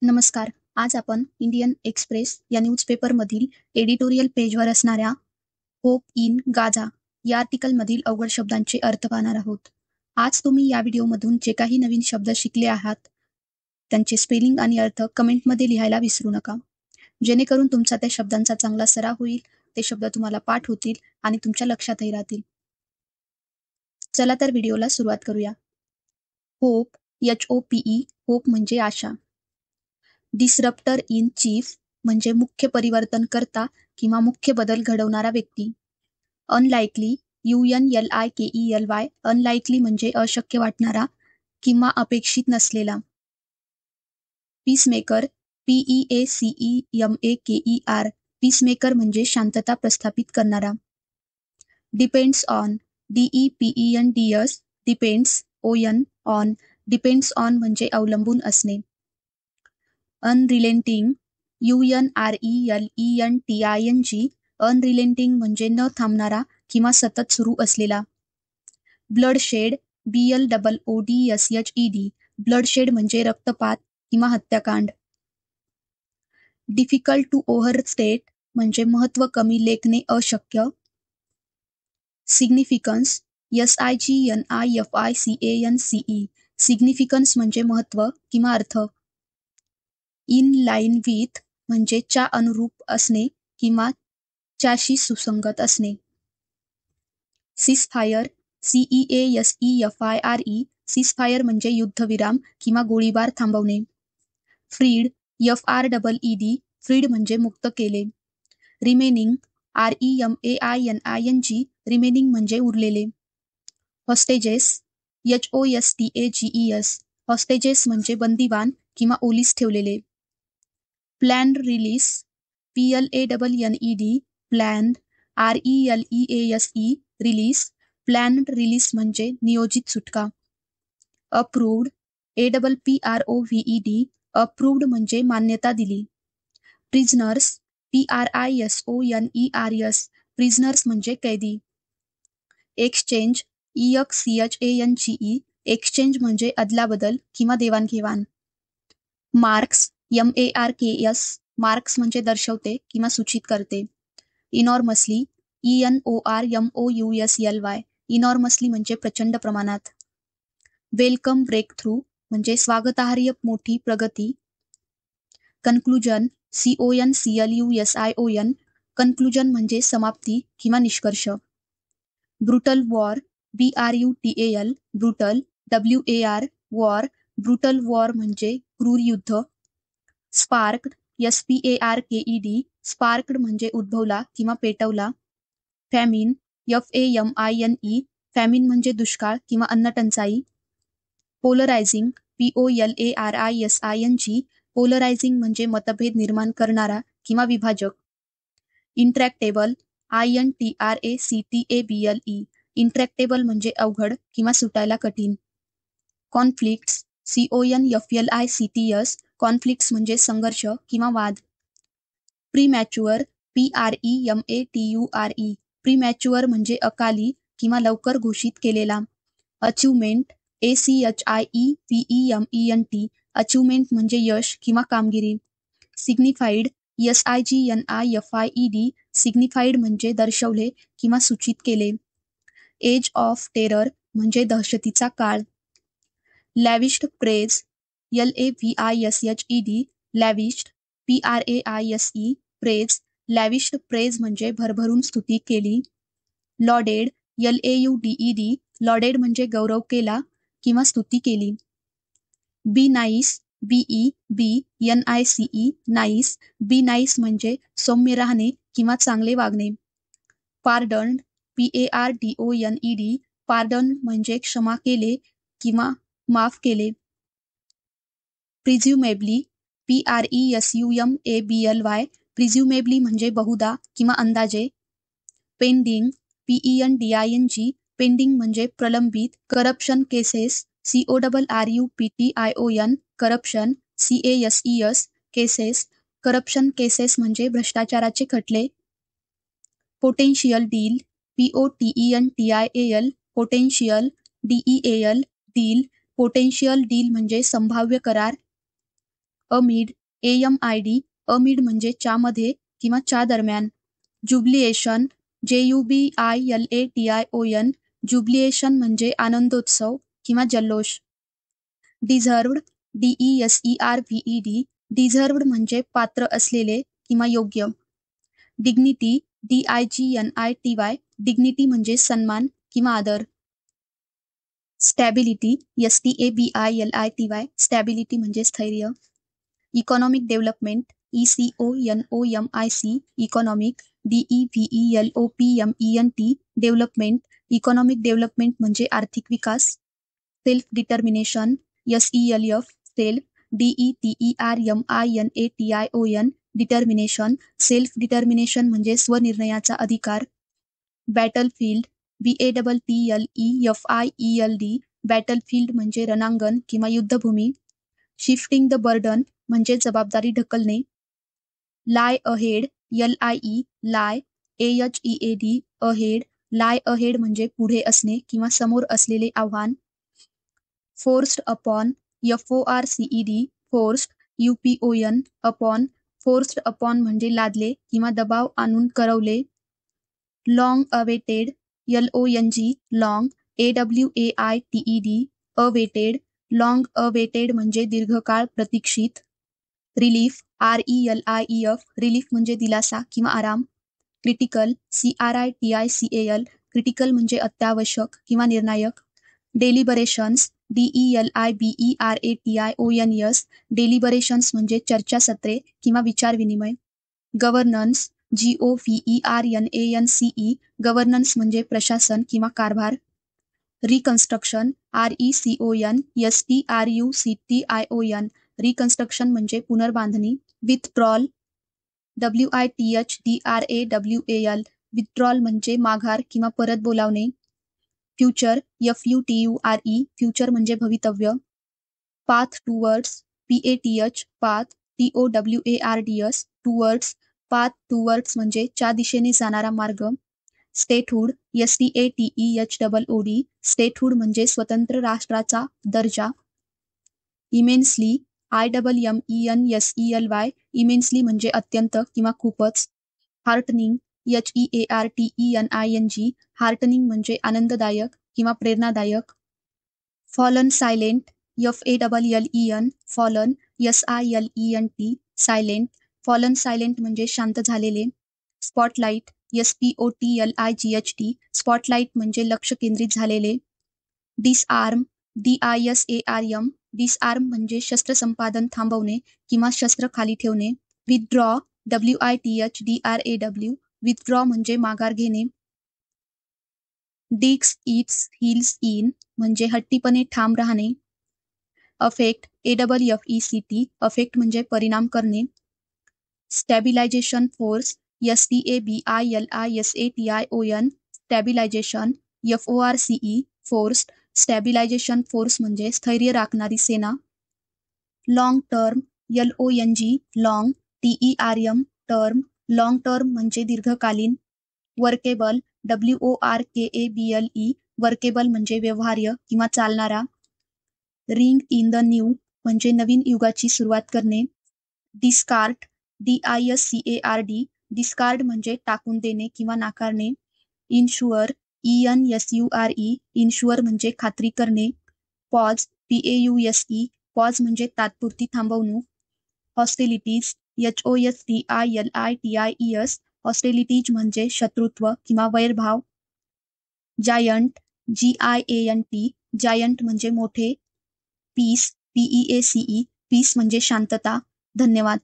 नमस्कार. आज आपण इंडियन एक्सप्रेस या न्यूजपेपरमधील एडिटोरियल पेजवर असणाऱ्या होप इन गाझा या आर्टिकलमधील अवघड शब्दांचे अर्थ पाहणार आहोत. आज तुम्ही या व्हिडिओमधून जे काही नवीन शब्द शिकले आहात, त्यांचे स्पेलिंग आणि अर्थ कमेंटमध्ये लिहायला विसरू नका. जेणेकरून तुमचा त्या शब्दांचा चांगला सराव होईल, ते शब्द तुम्हाला पाठ होतील आणि तुमच्या लक्षातही राहतील. चला तर व्हिडिओला सुरुवात करूया. होप, HOPE, होप म्हणजे आशा. डिसरप्टर इन चीफ म्हणजे मुख्य परिवर्तनकर्ता किंवा मुख्य बदल घडवणारा व्यक्ती. अनलाइकली, UNLIKELY, अनलाइकली म्हणजे अशक्य वाटणारा किंवा अपेक्षित नसलेला. पीसमेकर, PEACEMAKER, पीसमेकर म्हणजे शांतता प्रस्थापित करणारा. Depends on, DEPENDS, depends, ON, depends on म्हणजे अवलंबून असणे. अनरिलेंटिंग, UNRELENTING, अनरिलेंटिंग म्हणजे न थांबणारा किंवा सतत सुरू असलेला. ब्लडशेड, BLOODSHED, ब्लडशेड म्हणजे रक्तपात किंवा हत्याकांड. डिफिकल्ट टू ओव्हरस्टेट म्हणजे महत्त्व कमी लेखणे अशक्य. सिग्निफिकन्स, SIGNIFICANCE, सिग्निफिकन्स म्हणजे महत्त्व किंवा अर्थ. इन लाईन विथ म्हणजे च्या अनुरूप असणे किंवा च्याशी सुसंगत असणे. सीजफायर, CEASEFIRE, सीजफायर म्हणजे युद्धविराम किंवा गोळीबार थांबवणे. फ्रीड, FREED, फ्रीड म्हणजे मुक्त केले. रिमेनिंग, REMAINING, रिमेनिंग म्हणजे उरलेले. हॉस्टेजेस, HOSTAGES, हॉस्टेजेस म्हणजे बंदिवान किंवा ओलीस ठेवलेले. Planned release, PLANNED, planned, RELEASE, release, planned release म्हणजे नियोजित सुटका. अप्रूव्ड, APPROVED, अप्रूव्ड म्हणजे मान्यता दिली. प्रिझनर्स, PRISONERS, प्रिझनर्स म्हणजे कैदी. एक्सचेंज, EXCHANGE, एक्सचेंज म्हणजे अदलाबदल किंवा देवाणघेवाण. मार्क्स, MARKS, मार्क्स म्हणजे दर्शवते किंवा सूचित करते. इनॉर्मसली, ENORMOUSLY, इनॉर्मसली म्हणजे प्रचंड प्रमाणात. वेलकम ब्रेकथ्रू म्हणजे स्वागतार्ह मोठी प्रगती. कन्क्लुजन, CONCLUSION, कन्क्लुजन म्हणजे समाप्ती किंवा निष्कर्ष. Brutal war, BRUTAL, brutal, WAR, war, brutal war म्हणजे क्रूर युद्ध. स्पार्क्ड, SPARKED, स्पार्क्ड म्हणजे उद्भवला किंवा पेटवला. फॅमिन, FAMINE, फॅमिन म्हणजे दुष्काळ किंवा अन्नटंचाई. पोलरायझिंग, POLARISING, पोलरायझिंग म्हणजे मतभेद निर्माण करणारा किंवा विभाजक. इंट्रॅक्टेबल, INTRACTABLE, इंट्रॅक्टेबल म्हणजे अवघड किंवा सुटायला कठीण. कॉन्फ्लिक्ट्स, CONFLICTS, कॉन्फ्लिक्ट्स म्हणजे संघर्ष किंवा वाद. प्रीमॅच्युअर, PREMATURE, प्रीमॅच्युअर म्हणजे अकाली किंवा लवकर घोषित केलेला. अचिव्हमेंट, ACHIEVEMENT, अचिव्हमेंट म्हणजे यश किंवा कामगिरी. सिग्निफाईड, SIGNIFIED, सिग्निफाईड म्हणजे दर्शवले किंवा सूचित केले. एज ऑफ टेरर म्हणजे दहशतीचा काळ. Lavished praise, LAVISHED, lavished, PRAISE, praise, lavished praise म्हणजे भरभरून स्तुती केली. लॉडेड, LAUDED, लॉडेड म्हणजे गौरव केला किंवा स्तुती केली. Be nice, BENICE, nice, be nice म्हणजे सौम्य राहणे किंवा चांगले वागणे. पार्डन्ड, PARDONED, पार्डन म्हणजे क्षमा केले किंवा माफ केले. प्रिझ्युमेबली, PRESUMABLY, प्रिझ्युमेबली म्हणजे बहुधा किंवा अंदाजे. पेंडिंग, PENDING, पेंडिंग म्हणजे प्रलंबित. Corruption cases, CORRUPTION, corruption, CASES, cases, corruption cases म्हणजे भ्रष्टाचाराचे खटले. Potential deal, POTENTIAL, amid, AMID, amid म्हणजे च्यामध्ये किंवा च्या दरम्यान. ज्युबिलिएशन, JUBILATION, ज्युबिलिएशन म्हणजे आनंदोत्सव किंवा जल्लोष. डिझर्व्ड, DESERVED, डिझर्व्ड म्हणजे पात्र असलेले किंवा योग्य. डिग्निटी, DIGNITY, डिग्निटी म्हणजे सन्मान किंवा आदर. स्टॅबिलिटी, STABILITY, स्टॅबिलिटी म्हणजे स्थैर्य. Economic development, ECONOMIC, economic. DEVELOPMENT, development. Economic development म्हणजे आर्थिक विकास. Self determination, SELF, self. DETERMINATION, determination. Self determination म्हणजे स्वनिर्णयाचा अधिकार. बॅटलफील्ड, BATTLEFIELD, बॅटलफील्ड म्हणजे रणांगण किंवा युद्धभूमी. शिफ्टिंग द बर्डन म्हणजे जबाबदारी ढकलणे. Lie ahead, LIE, lie. AHEAD, ahead. Lie ahead म्हणजे पुढे असणे किंवा समोर असलेले आव्हान. Forced upon, FORCED, forced. UPON, upon. Forced upon म्हणजे लादले किंवा दबाव आणून करवले. Long awaited, LONG, long. AWAITED, awaited. Long awaited म्हणजे दीर्घकाळ प्रतीक्षित. रिलीफ, RELIEF, रिलीफ म्हणजे दिलासा किंवा आराम. क्रिटिकल, CRITICAL, क्रिटिकल म्हणजे अत्यावश्यक किंवा निर्णायक. डेलिबरेशन्स, DELIBERATIONS, डेलिबरेशन्स म्हणजे चर्चासत्रे किंवा विचारविनिमय. गव्हर्नन्स, GOVERNANCE, गव्हर्नन्स म्हणजे प्रशासन किंवा कारभार. रिकन्स्ट्रक्शन, RECONSTRUCTION, रिकन्स्ट्रक्शन म्हणजे पुनर्बांधणी. विथड्रॉल, WITHDRAWAL, विथड्रॉल म्हणजे माघार किंवा परत बोलावणे. फ्युचर, FUTURE, फ्युचर म्हणजे भवितव्य. Path towards, PATH, path. TOWARDS, towards. Path towards म्हणजे च्या दिशेने जाणारा मार्ग. स्टेटहुड, STATEHOOD, स्टेटहुड म्हणजे स्वतंत्र राष्ट्राचा दर्जा. इमेन्सली, IMMENSELY, इमेन्सली म्हणजे अत्यंत किंवा खूपच. हार्टनिंग, HEARTENING, हार्टनिंग म्हणजे आनंददायक किंवा प्रेरणादायक. Fallen silent, FALLEN, fallen. SILENT, silent. Fallen silent म्हणजे शांत झालेले. स्पॉटलाइट, SPOTLIGHT, स्पॉटलाइट म्हणजे लक्ष केंद्रित झालेले. डिसआर्म, DISARM, डिसआर्म म्हणजे शस्त्र संपादन थांबवणे किंवा शस्त्र खाली ठेवणे. विथड्रॉ, WITHDRAW, विथड्रॉ म्हणजे माघार घेणे. डिग्स इट्स हील्स इन म्हणजे हट्टीपणे ठाम राहणे. अफेक्ट, AFFECT, अफेक्ट म्हणजे परिणाम करणे. Stabilisation force, STABILISATION, stabilisation. FORCE, force. Stabilisation force म्हणजे स्थैर्य राखणारी सेना. Long term, LONG, long. TERM, term. Long term म्हणजे दीर्घकालीन. वर्केबल, WORKABLE, वर्केबल म्हणजे व्यवहार्य किंवा चालणारा. रिंग इन द न्यू म्हणजे नवीन युगाची सुरुवात करणे. डिस्कार्ड, DISCARD, डिस्कार्ड म्हणजे टाकून देणे किंवा नाकारणे. इन्शुअर, ENSURE, इन्शुअर म्हणजे खात्री करणे. पॉज, PAUSE, पॉज म्हणजे तात्पुरती थांबवणूक. हॉस्टिलिटीज, HOSTILITIES, हॉस्टिलिटीज म्हणजे शत्रुत्व किंवा वैरभाव. जायंट, GIANT, जायंट म्हणजे मोठे. पीस, PEACE, पीस म्हणजे शांतता. धन्यवाद.